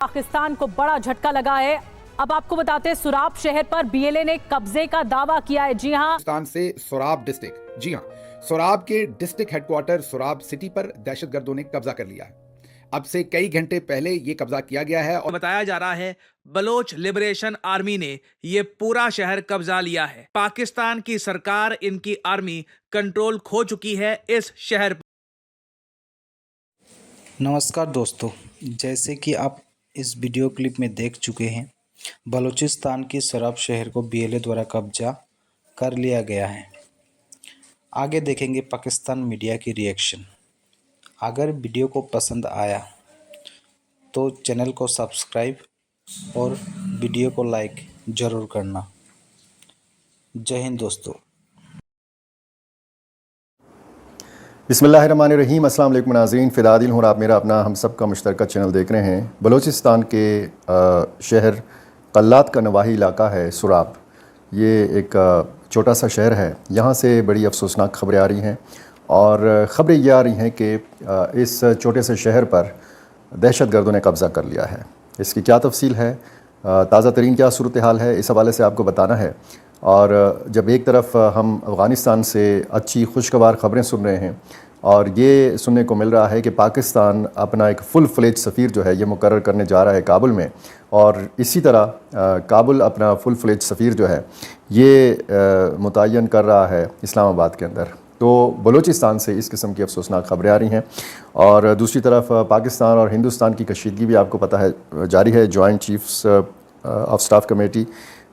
पाकिस्तान को बड़ा झटका लगा है। अब आपको बताते हैं सुराब शहर पर बीएलए ने कब्जे का दावा किया है। जी हां, पाकिस्तान से सोराब डिस्ट्रिक्ट, जी हां, सोराब के डिस्ट्रिक्ट हेडक्वार्टर सोराब सिटी पर दहशतगर्दों ने कब्जा कर लिया है। अब से कई घंटे पहले ये कब्जा किया गया है और बताया जा रहा है बलोच लिबरेशन आर्मी ने ये पूरा शहर कब्जा लिया है। पाकिस्तान की सरकार, इनकी आर्मी कंट्रोल खो चुकी है इस शहर पर। नमस्कार दोस्तों, जैसे कि आप इस वीडियो क्लिप में देख चुके हैं, बलूचिस्तान की सोराब शहर को बीएलए द्वारा कब्जा कर लिया गया है। आगे देखेंगे पाकिस्तान मीडिया की रिएक्शन। अगर वीडियो को पसंद आया तो चैनल को सब्सक्राइब और वीडियो को लाइक ज़रूर करना। जय हिंद दोस्तों। बिस्मिल्लाहिर्रहमानिर्रहीम। अस्सलाम वालेकुम नाज़रीन, फ़िदा दिल हूँ। आप मेरा अपना हम सब का मुश्तरका चैनल देख रहे हैं। बलूचिस्तान के शहर कल्लात का नवाही इलाका है सोराब। ये एक छोटा सा शहर है। यहाँ से बड़ी अफसोसनाक खबरें आ रही हैं और ख़बरें ये आ रही हैं कि इस छोटे से शहर पर दहशतगर्दों ने कब्ज़ा कर लिया है। इसकी क्या तफसील है, ताज़ा तरीन क्या सूरत हाल है, इस हवाले से आपको बताना है। और जब एक तरफ हम अफ़गानिस्तान से अच्छी खुशगवार ख़बरें सुन रहे हैं और ये सुनने को मिल रहा है कि पाकिस्तान अपना एक फुल फ्लेज सफ़ीर जो है ये मुकर्रर करने जा रहा है काबुल में, और इसी तरह काबुल अपना फुल फ्लेज सफ़ीर जो है ये मुतय्यन कर रहा है इस्लामाबाद के अंदर। तो बलूचिस्तान से इस किस्म की अफसोसनाक खबरें आ रही हैं। और दूसरी तरफ पाकिस्तान और हिंदुस्तान की कशीदगी भी आपको पता है जारी है। Joint chiefs of staff committee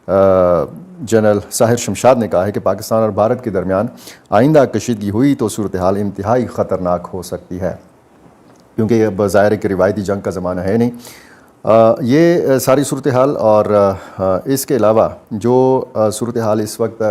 general Sahir Shamshad ने कहा है कि पाकिस्तान और भारत के दरमियान आइंदा कशीदगी हुई तो सूरत हाल इंतहाई ख़तरनाक हो सकती है, क्योंकि अब ज़ाहिर है कि रिवायती जंग का ज़माना है नहीं। ये सारी सूरत हाल और इसके अलावा जो सूरत हाल इस वक्त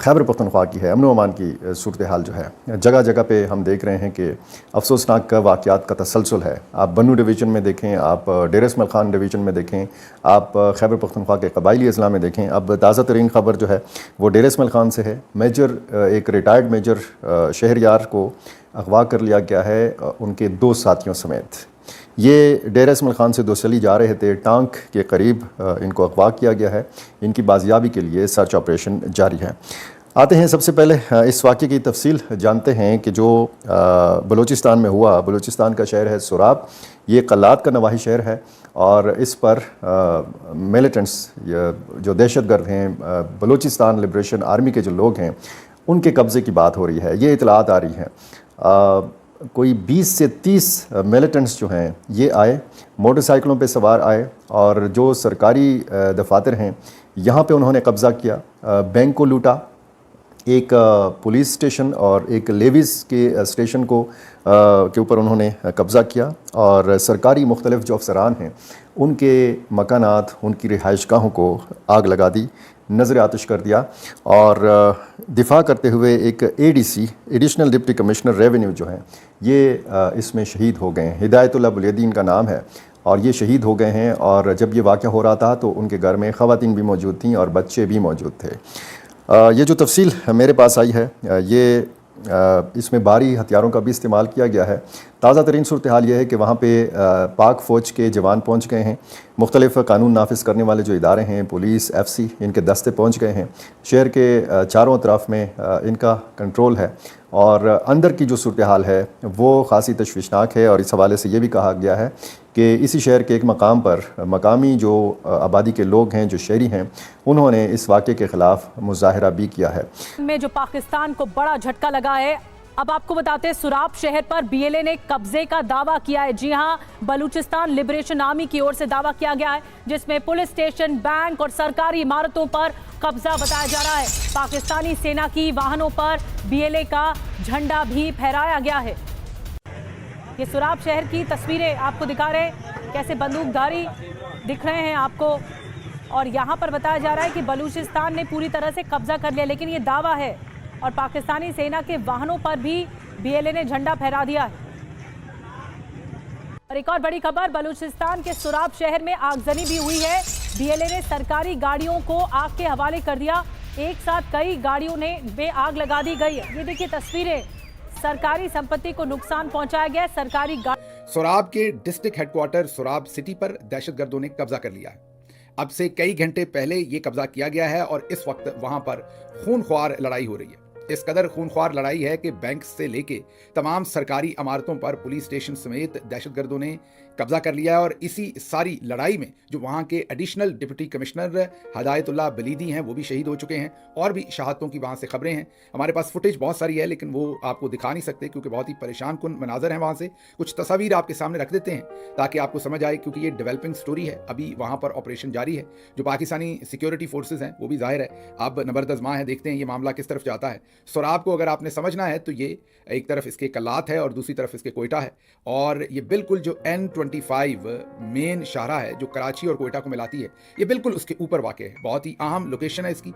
खैबर पख्तूनख्वा की है, अमन व अमान की सूरत हाल जो है जगह जगह पे हम देख रहे हैं कि अफसोसनाक वाक़यात का तसलसल है। आप बन्नू डिवीज़न में देखें, आप डेर इस्माइल खान डिवीज़न में देखें, आप खैबर पख्तूनख्वा के कबायली अज़ला में देखें। अब ताज़ा तरीन ख़बर जो है वो डेर इस्माइल खान से है। मेजर, एक रिटायर्ड मेजर शहरयार को अगवा कर लिया गया है उनके 2 साथियों समेत। ये डेर इस्माइल खान से दोसली जा रहे थे, टांक के करीब इनको अगवा किया गया है। इनकी बाजियाबी के लिए सर्च ऑपरेशन जारी है। आते हैं सबसे पहले इस वाक़े की तफसील जानते हैं कि जो बलूचिस्तान में हुआ। बलूचिस्तान का शहर है सोराब। ये कल्लात का नवाही शहर है और इस पर मिलिटेंट्स जो दहशतगर्द हैं, बलूचिस्तान लिबरेशन आर्मी के जो लोग हैं, उनके कब्ज़े की बात हो रही है। ये इतलात आ रही हैं। कोई 20 से 30 मिलिटेंट्स जो हैं ये आए, मोटरसाइकिलों पे सवार आए और जो सरकारी दफातर हैं यहाँ पे उन्होंने कब्ज़ा किया। बैंक को लूटा, एक पुलिस स्टेशन और एक लेविस के स्टेशन को के ऊपर उन्होंने कब्ज़ा किया और सरकारी मुख्तलिफ जो अफसरान हैं उनके मकानात, उनकी रिहाइशगाहों को आग लगा दी, नज़र आतिश कर दिया। और दिफा करते हुए एक ADC, additional deputy commissioner revenue जो हैं ये इसमें शहीद हो गए हैं। हिदायतुल्लाह बुलेदीन का नाम है और ये शहीद हो गए हैं। और जब ये वाक़या हो रहा था तो उनके घर में ख़वातीन भी मौजूद थीं और बच्चे भी मौजूद थे। ये जो तफसील मेरे पास आई है ये इसमें भारी हथियारों का भी इस्तेमाल किया गया है। ताज़ा तरीन सूरत हाल ये है कि वहाँ पे पाक फ़ौज के जवान पहुँच गए हैं। मुख्तलिफ़ कानून नाफिज करने वाले जो इदारे हैं, पुलिस, FC, इनके दस्ते पहुँच गए हैं। शहर के चारों तरफ में इनका कंट्रोल है और अंदर की जो सूरत हाल है वो ख़ासी तशवीशनाक है। और इस हवाले से ये भी कहा गया है कि इसी शहर के एक मकाम पर मकामी जो आबादी के लोग हैं, जो शहरी हैं, उन्होंने इस वाक़े के ख़िलाफ़ मुज़ाहरा भी किया है। में जो पाकिस्तान को बड़ा झटका लगा है। अब आपको बताते हैं सुराब शहर पर बीएलए ने कब्जे का दावा किया है। जी हां, बलूचिस्तान लिबरेशन आर्मी की ओर से दावा किया गया है, जिसमें पुलिस स्टेशन, बैंक और सरकारी इमारतों पर कब्जा बताया जा रहा है। पाकिस्तानी सेना की वाहनों पर बीएलए का झंडा भी फहराया गया है। ये सुराब शहर की तस्वीरें आपको दिखा रहे हैं, कैसे बंदूकधारी दिख रहे हैं आपको। और यहाँ पर बताया जा रहा है कि बलूचिस्तान ने पूरी तरह से कब्जा कर लिया, लेकिन ये दावा है। और पाकिस्तानी सेना के वाहनों पर भी बीएलए ने झंडा फहरा दिया है। और एक और बड़ी खबर, बलूचिस्तान के सोराब शहर में आगजनी भी हुई है। बीएलए ने सरकारी गाड़ियों को आग के हवाले कर दिया। एक साथ कई गाड़ियों में आग लगा दी गई है। ये देखिए तस्वीरें, सरकारी संपत्ति को नुकसान पहुंचाया गया। सरकारी सोराब के डिस्ट्रिक्ट हेडक्वार्टर सोराब सिटी पर दहशतगर्दों ने कब्जा कर लिया है। अब से कई घंटे पहले ये कब्जा किया गया है और इस वक्त वहां पर खूनख्वार लड़ाई हो रही है। इस कदर खूनख्वार लड़ाई है कि बैंक से लेके तमाम सरकारी इमारतों पर पुलिस स्टेशन समेत दहशतगर्दों ने कब्जा कर लिया है और इसी सारी लड़ाई में जो वहां के एडिशनल डिप्टी कमिश्नर हदायतुल्लाह बलीदी हैं वो भी शहीद हो चुके हैं और भी शहादतों की वहां से खबरें हैं। हमारे पास फुटेज बहुत सारी है लेकिन वो आपको दिखा नहीं सकते क्योंकि बहुत ही परेशान कुन मनाजर हैं वहां से। कुछ तस्वीर आपके सामने रख देते हैं ताकि आपको समझ आए क्योंकि ये डेवलपिंग स्टोरी है। अभी वहां पर ऑपरेशन जारी है। जो पाकिस्तानी सिक्योरिटी फोर्सेज हैं वो भी जाहिर है अब नबरदज़मा है। देखते हैं ये मामला किस तरफ जाता है। सोराब को अगर आपने समझना है तो ये एक तरफ इसके कल्लात है और दूसरी तरफ इसके कोयटा है और ये बिल्कुल जो N25 मेन शाहरा है जो कराची और कोयटा को मिलाती है ये बिल्कुल उसके ऊपर वाक़ है। बहुत ही अहम लोकेशन है इसकी।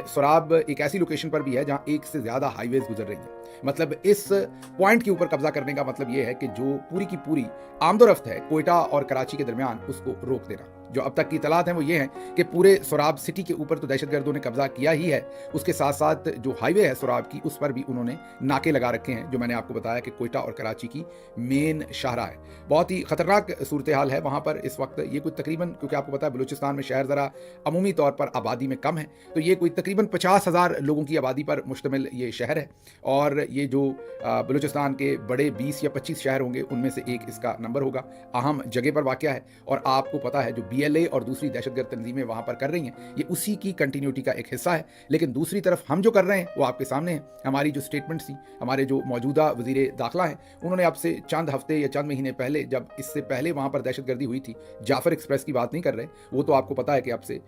सोराब एक ऐसी लोकेशन पर भी है जहाँ एक से ज़्यादा हाईवेज गुजर रही हैं। मतलब इस पॉइंट के ऊपर कब्जा करने का मतलब ये है कि जो पूरी की पूरी आमदोरफ्त है कोयटा और कराची के दरमियान उसको रोक देना। जो अब तक की इतलात हैं वो ये हैं कि पूरे सोराब सिटी के ऊपर तो दहशतगर्दों ने कब्जा किया ही है, उसके साथ साथ जो हाईवे है सोराब की उस पर भी उन्होंने नाके लगा रखे हैं। जो मैंने आपको बताया कि कोयटा और कराची की मेन शाहरा है। बहुत ही खतरनाक सूरत हाल है वहाँ पर इस वक्त। ये कोई तकरीबन, क्योंकि आपको पता है बलूचिस्तान में शहर ज़रा अमूमी तौर पर आबादी में कम है, तो ये कोई तकरीबन 50,000 लोगों की आबादी पर मुश्तमिल ये शहर है और ये जो बलूचिस्तान के बड़े 20 या 25 शहर होंगे उनमें से एक इसका नंबर होगा। अहम जगह पर वाक़या है और आपको पता है जो BLA और दूसरी दहशतगर्द तंजीमें वहाँ पर कर रही हैं ये उसी की कंटिन्यूटी का एक हिस्सा है। लेकिन दूसरी तरफ हम जो कर रहे हैं वो आपके सामने है। हमारी जो स्टेटमेंट्स थी, हमारे जो मौजूदा वज़ीर दाखिला हैं उन्होंने अब से चंद हफ्ते या चंद महीने पहले, जब इससे पहले वहाँ पर दहशतगर्दी हुई थी, जाफर एक्सप्रेस की बात नहीं कर रहे, वो तो आपको पता है कि अब से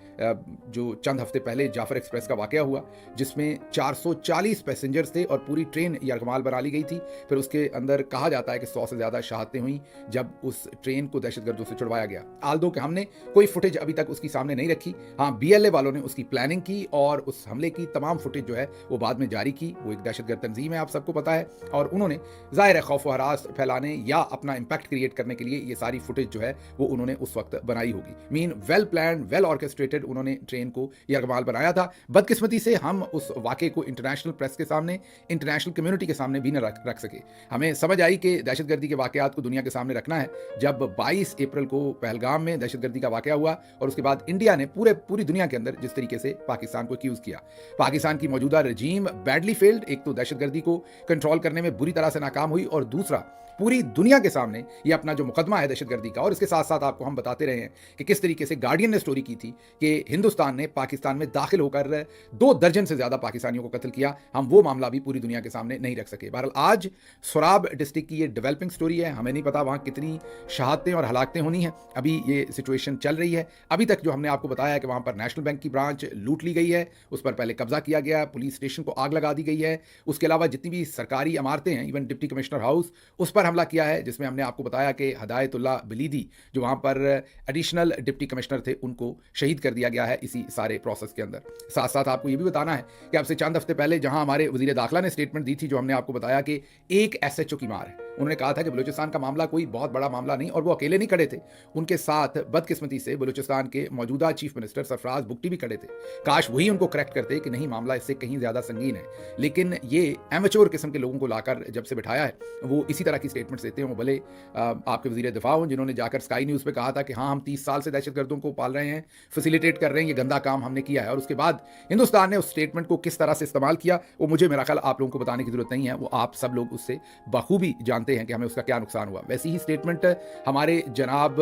जो चंद हफ्ते पहले जाफर एक्सप्रेस का वाक़या हुआ जिसमें 440 पैसेंजर्स थे और पूरी ट्रेन यरगमाल बना ली गई थी। फिर उसके अंदर कहा जाता है कि 100 से ज़्यादा शहादतें हुई जब उस ट्रेन को दहशतगर्दों से छुड़वाया गया। आल्दो कि हमने कोई फुटेज अभी तक उसकी सामने नहीं रखी। हाँ, BLA वालों ने उसकी प्लानिंग की और उस हमले की तमाम फुटेज जो है वो बाद में जारी की। वो एक दहशतगर्द तंजीम है, आप सबको पता है, और उन्होंने ज़ाहिर है खौफ व हरास फैलाने या अपना इम्पैक्ट क्रिएट करने के लिए ये सारी फुटेज जो है वो उन्होंने उस वक्त बनाई होगी। Mean well planned, well orchestrated उन्होंने ट्रेन को यरगमाल बनाया था। बदकिस्मती से हम उस वाक़े को इंटरनेशनल प्रेस के सामने, इंटरनेशनल कम्युनिटी के सामने भी न रख सके। हमें समझ आई कि दहशतगर्दी के वाक़यात को दुनिया के सामने रखना है। जब 22 अप्रैल को पहलगाम में दहशतगर्दी का वाक़या हुआ और उसके बाद इंडिया ने पूरी दुनिया के अंदर जिस तरीके से पाकिस्तान को एक्यूज़ किया, पाकिस्तान की मौजूदा रजीम बैडली फेल्ड। एक तो दहशतगर्दी को कंट्रोल करने में बुरी तरह से नाकाम हुई और दूसरा पूरी दुनिया के सामने ये अपना जो मुकदमा है दहशतगर्दी का, और इसके साथ साथ आपको हम बताते रहे हैं कि किस तरीके से गार्डियन ने स्टोरी की थी कि हिंदुस्तान ने पाकिस्तान में दाखिल होकर 2 दर्जन से ज़्यादा पाकिस्तानियों को कत्ल किया। हम वो मामला भी पूरी दुनिया के सामने नहीं रख सके। बहरहाल आज सोराब डिस्ट्रिक्ट की ये डेवलपिंग स्टोरी है। हमें नहीं पता वहाँ कितनी शहादतें और हलाकतें होनी हैं। अभी ये सिचुएशन चल रही है। अभी तक जो हमने आपको बताया है कि वहाँ पर नेशनल बैंक की ब्रांच लूट ली गई है, उस पर पहले कब्जा किया गया, पुलिस स्टेशन को आग लगा दी गई है। उसके अलावा जितनी भी सरकारी इमारतें हैं, इवन डिप्टी कमिश्नर हाउस, उस पर हमला किया है, जिसमें हमने आपको बताया कि हदायतुल्लाह बलीदी जो वहाँ पर एडिशनल डिप्टी कमिश्नर थे उनको शहीद कर दिया गया है इसी सारे प्रोसेस के अंदर। साथ साथ आपको ये भी बताना है कि अब से चंद हफ्ते पहले जहाँ हमारे वज़ीर दाखिला ने स्टेटमेंट दी थी, जो हमने आपको बताया कि एक SHO की मार है, उन्होंने कहा था कि बलूचिस्तान का मामला कोई बहुत बड़ा मामला नहीं, और वो अकेले नहीं खड़े थे, उनके साथ बदकिस्मती से बलूचिस्तान के मौजूदा चीफ मिनिस्टर सरफराज बुगटी भी खड़े थे। काश वही उनको करेक्ट करते कि नहीं, मामला इससे कहीं ज़्यादा संगीन है। लेकिन ये एमेच्योर किस्म के लोगों को लाकर जब से बिठाया है वो इसी तरह की स्टेटमेंट्स देते हैं। वो भले आपके वज़ीर दिफा हों जिन्होंने जाकर स्काई न्यूज़ पे कहा था कि हाँ, हम 30 साल से दहशतगर्दों को पाल रहे हैं, फैसिलिटेट कर रहे हैं, ये गंदा काम हमने किया है, और उसके बाद हिंदुस्तान ने उस स्टेटमेंट को किस तरह से इस्तेमाल किया वो मुझे, मेरा ख्याल, आप लोगों को बताने की जरूरत नहीं है। वो आप सब लोग उससे बखूबी जानते हैं कि हमें उसका क्या नुकसान हुआ। वैसी ही स्टेटमेंट हमारे जनाब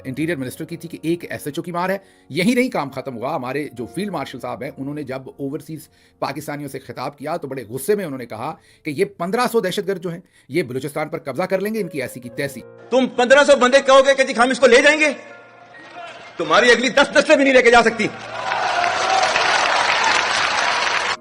इंटीरियर मिनिस्टर की थी कि एक SHO की मार है। यही नहीं काम खत्म हुआ। हमारे जो फील्ड मार्शल साहब हैं उन्होंने जब ओवरसीज पाकिस्तानियों से खिताब किया तो बड़े गुस्से में उन्होंने कहा कि ये 1500 दहशतगर्द जो हैं ये बलूचिस्तान पर कब्जा कर लेंगे, इनकी ऐसी की तैसी। तुम 1500 बंदे कहोगे कि हम इसको ले जाएंगे, तुम्हारी अगली 10 नस्लें भी नहीं लेके जा सकती।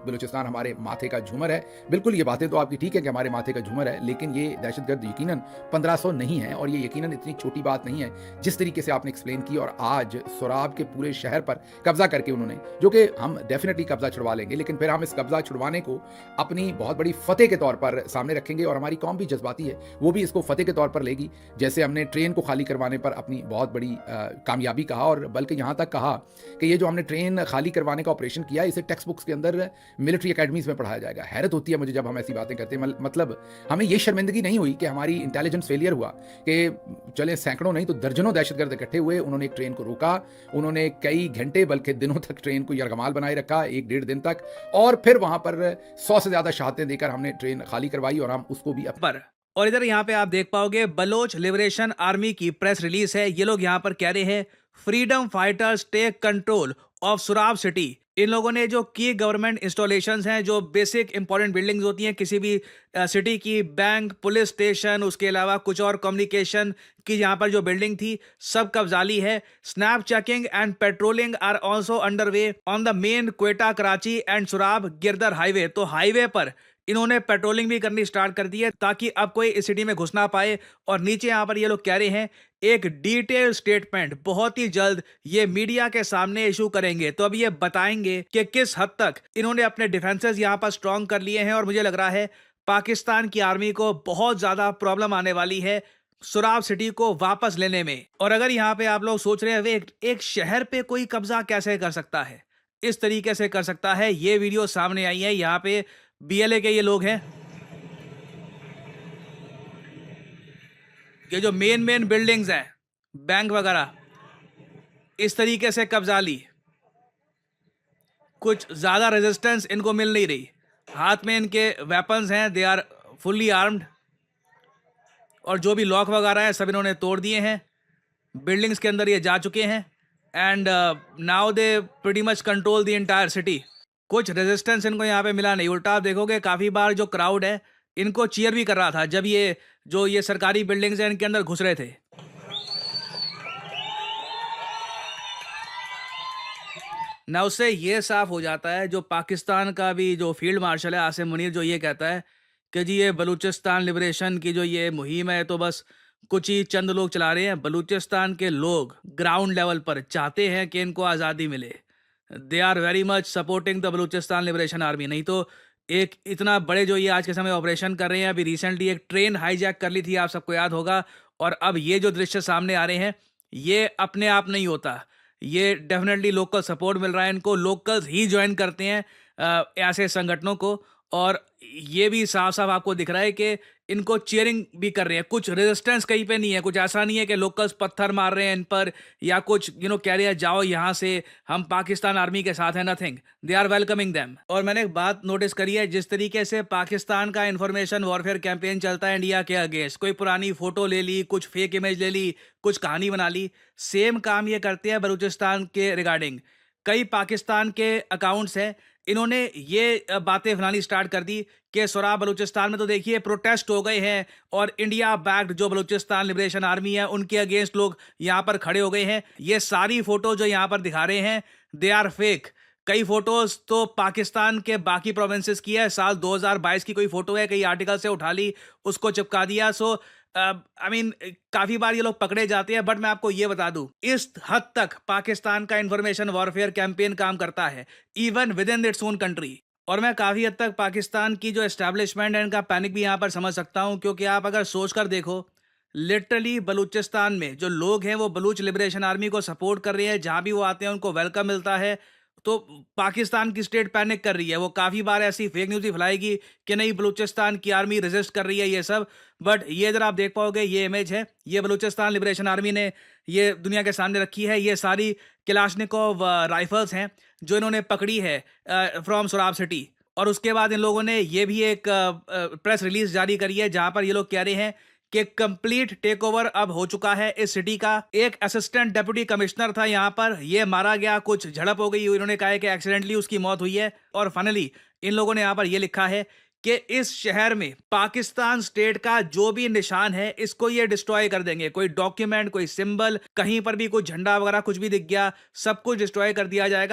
बलूचिस्तान हमारे माथे का झूमर है। बिल्कुल, ये बातें तो आपकी ठीक है कि हमारे माथे का झूमर है, लेकिन ये दहशतगर्द यकीनन 1500 नहीं है, और ये यकीनन इतनी छोटी बात नहीं है जिस तरीके से आपने एक्सप्लेन की। और आज सोराब के पूरे शहर पर कब्जा करके उन्होंने, जो कि हम डेफिनेटली कब्जा छुड़वा लेंगे, लेकिन फिर हम इस कब्जा छुड़वाने को अपनी बहुत बड़ी फतेह के तौर पर सामने रखेंगे, और हमारी कौम भी जज्बाती है, वो भी इसको फतेह के तौर पर लेगी। जैसे हमने ट्रेन को खाली करवाने पर अपनी बहुत बड़ी कामयाबी कहा, और बल्कि यहाँ तक कहा कि ये जो हमने ट्रेन खाली करवाने का ऑपरेशन किया, इसे टेक्स्ट बुक्स के अंदर मिलिट्री एकेडमीज में पढ़ाया जाएगा। हैरत होती है मुझे जब हम ऐसी बातें करते हैं। मतलब हमें ये शर्मिंदगी नहीं हुई कि हमारी इंटेलिजेंस फेलियर हुआ कि चले सैकड़ों नहीं तो दर्जनों दहशतगर्द इकट्ठे हुए, उन्होंने एक ट्रेन को रोका, उन्होंने कई घंटे बल्कि दिनों तक ट्रेन को यरगमाल बनाए रखा, 1-1.5 दिन तक, और फिर वहां पर 100 से ज्यादा शहादतें देकर हमने ट्रेन खाली करवाई और हम उसको भी पर और इधर यहाँ पे आप देख पाओगे बलोच लिबरेशन आर्मी की प्रेस रिलीज है। ये लोग यहाँ पर कह रहे हैं freedom fighters take control of Surab city. इन लोगों ने जो की गवर्नमेंट इंस्टॉलेशंस हैं, जो बेसिक इंपॉर्टेंट बिल्डिंग्स होती हैं किसी भी सिटी की, बैंक, पुलिस स्टेशन, उसके अलावा कुछ और कम्युनिकेशन की यहाँ पर जो बिल्डिंग थी, सब कब्जा ली है। Snap checking and patrolling are also under way on the main Quetta Karachi and Surab Girdar highway. तो हाईवे पर इन्होंने पेट्रोलिंग भी करनी स्टार्ट कर दी है ताकि अब कोई इस सिटी में घुस ना पाए। और नीचे यहाँ पर ये लोग कह रहे हैं एक डिटेल स्टेटमेंट बहुत ही जल्द ये मीडिया के सामने इशू करेंगे। तो अब ये बताएंगे कि किस हद तक इन्होंने अपने डिफेंसेस यहाँ पर स्ट्रॉन्ग कर लिए हैं। और मुझे लग रहा है पाकिस्तान की आर्मी को बहुत ज्यादा प्रॉब्लम आने वाली है सुराब सिटी को वापस लेने में। और अगर यहाँ पे आप लोग सोच रहे हैं एक शहर पे कोई कब्जा कैसे कर सकता है, इस तरीके से कर सकता है, ये वीडियो सामने आई है। यहाँ पे बीएलए के ये लोग हैं, ये जो मेन बिल्डिंग्स हैं, बैंक वगैरह, इस तरीके से कब्जा ली। कुछ ज्यादा रेजिस्टेंस इनको मिल नहीं रही। हाथ में इनके वेपन्स हैं, दे आर फुल्ली आर्म्ड, और जो भी लॉक वगैरह है सब इन्होंने तोड़ दिए हैं। बिल्डिंग्स के अंदर ये जा चुके हैं and now they pretty much control the entire city. कुछ रेजिस्टेंस इनको यहाँ पे मिला नहीं। उल्टा आप देखोगे काफी बार जो क्राउड है इनको चीयर भी कर रहा था जब ये सरकारी बिल्डिंग्स हैं इनके अंदर घुस रहे थे। ना उससे ये साफ हो जाता है, जो पाकिस्तान का भी जो फील्ड मार्शल है आसिम मुनीर, जो ये कहता है कि जी ये बलूचिस्तान लिबरेशन की जो ये मुहिम है तो बस कुछ ही चंद लोग चला रहे हैं। बलूचिस्तान के लोग ग्राउंड लेवल पर चाहते हैं कि इनको आज़ादी मिले। They are very much supporting the Balochistan Liberation Army. नहीं तो एक इतना बड़े जो ये आज के समय ऑपरेशन कर रहे हैं, अभी रिसेंटली एक ट्रेन हाईजैक कर ली थी, आप सबको याद होगा। और अब ये जो दृश्य सामने आ रहे हैं ये अपने आप नहीं होता, ये डेफिनेटली लोकल सपोर्ट मिल रहा है इनको। लोकल्स ही ज्वाइन करते हैं ऐसे संगठनों को, और ये भी साफ साफ आपको दिख रहा है कि इनको चीयरिंग भी कर रहे हैं। कुछ रेजिस्टेंस कहीं पे नहीं है, कुछ ऐसा नहीं है कि लोकल्स पत्थर मार रहे हैं इन पर या कुछ कह रहे हैं जाओ यहाँ से, हम पाकिस्तान आर्मी के साथ हैं। Nothing, they are welcoming them. और मैंने एक बात नोटिस करी है, जिस तरीके से पाकिस्तान का इंफॉर्मेशन वॉरफेयर कैंपेन चलता है इंडिया के अगेंस्ट, कोई पुरानी फोटो ले ली, कुछ फेक इमेज ले ली, कुछ कहानी बना ली, सेम काम ये करते हैं बलूचिस्तान के रिगार्डिंग। कई पाकिस्तान के अकाउंट्स हैं, इन्होंने ये बातें फैलानी स्टार्ट कर दी कि सुराब बलूचिस्तान में तो देखिए प्रोटेस्ट हो गए हैं और इंडिया बैक्ड जो बलूचिस्तान लिबरेशन आर्मी है उनके अगेंस्ट लोग यहाँ पर खड़े हो गए हैं। ये सारी फोटो जो यहाँ पर दिखा रहे हैं दे आर फेक। कई फोटोज तो पाकिस्तान के बाकी प्रोविंसेस की है, साल 2022 की कोई फोटो है, कई आर्टिकल से उठा ली, उसको चिपका दिया। सो काफी बार ये लोग पकड़े जाते हैं। बट मैं आपको ये बता दूं, इस हद तक पाकिस्तान का इंफॉर्मेशन वॉरफेयर कैंपेन काम करता है even with in its own country. और मैं काफी हद तक पाकिस्तान की जो एस्टैब्लिशमेंट है इनका पैनिक भी यहाँ पर समझ सकता हूँ, क्योंकि आप अगर सोच कर देखो, लिटरली बलूचिस्तान में जो लोग हैं वो बलूच लिबरेशन आर्मी को सपोर्ट कर रहे हैं, जहां भी वो आते हैं उनको वेलकम मिलता है। तो पाकिस्तान की स्टेट पैनिक कर रही है, वो काफ़ी बार ऐसी फेक न्यूज़ ही फैलाएगी कि नहीं बलूचिस्तान की आर्मी रेजिस्ट कर रही है, ये सब। बट ये इधर आप देख पाओगे, ये इमेज है, ये बलूचिस्तान लिबरेशन आर्मी ने ये दुनिया के सामने रखी है। ये सारी किलाशनिकोव राइफल्स हैं जो इन्होंने पकड़ी है फ्रॉम सुराब सिटी। और उसके बाद इन लोगों ने ये भी एक प्रेस रिलीज जारी करी है जहां पर ये लोग कह रहे हैं कि कंप्लीट टेक ओवर अब हो चुका है इस सिटी का। एक असिस्टेंट डिप्टी कमिश्नर था यहाँ पर, ये मारा गया, कुछ झड़प हो गई, इन्होंने कहा है कि एक्सीडेंटली उसकी मौत हुई है। और फाइनली इन लोगों ने यहाँ पर ये लिखा है कि इस शहर में पाकिस्तान स्टेट का जो भी निशान है इसको ये डिस्ट्रॉय कर देंगे। कोई डॉक्यूमेंट, कोई सिंबल, कहीं पर भी कोई झंडा वगैरह कुछ भी दिख गया, सब कुछ डिस्ट्रॉय कर दिया जाएगा।